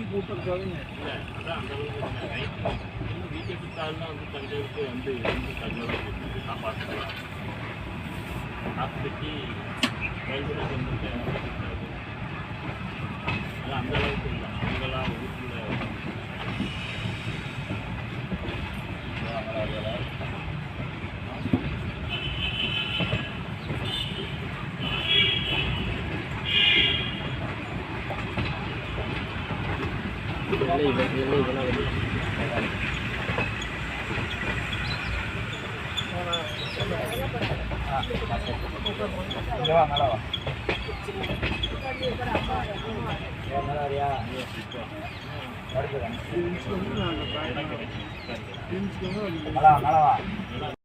நாளைக்கு கூட்டம் இருக்காதுங்க. இல்லை அதான் அந்த அளவுக்கு இன்னும் பிஜேபி காலெலாம் வந்து தங்களுக்கு வந்து இருந்து தகவல் காப்பாற்றலாம் காப்பாற்றி கைவிட வந்து ஆனால் அந்த அளவுக்கு இல்லை அவங்களாம் வீட்டில் நல்லா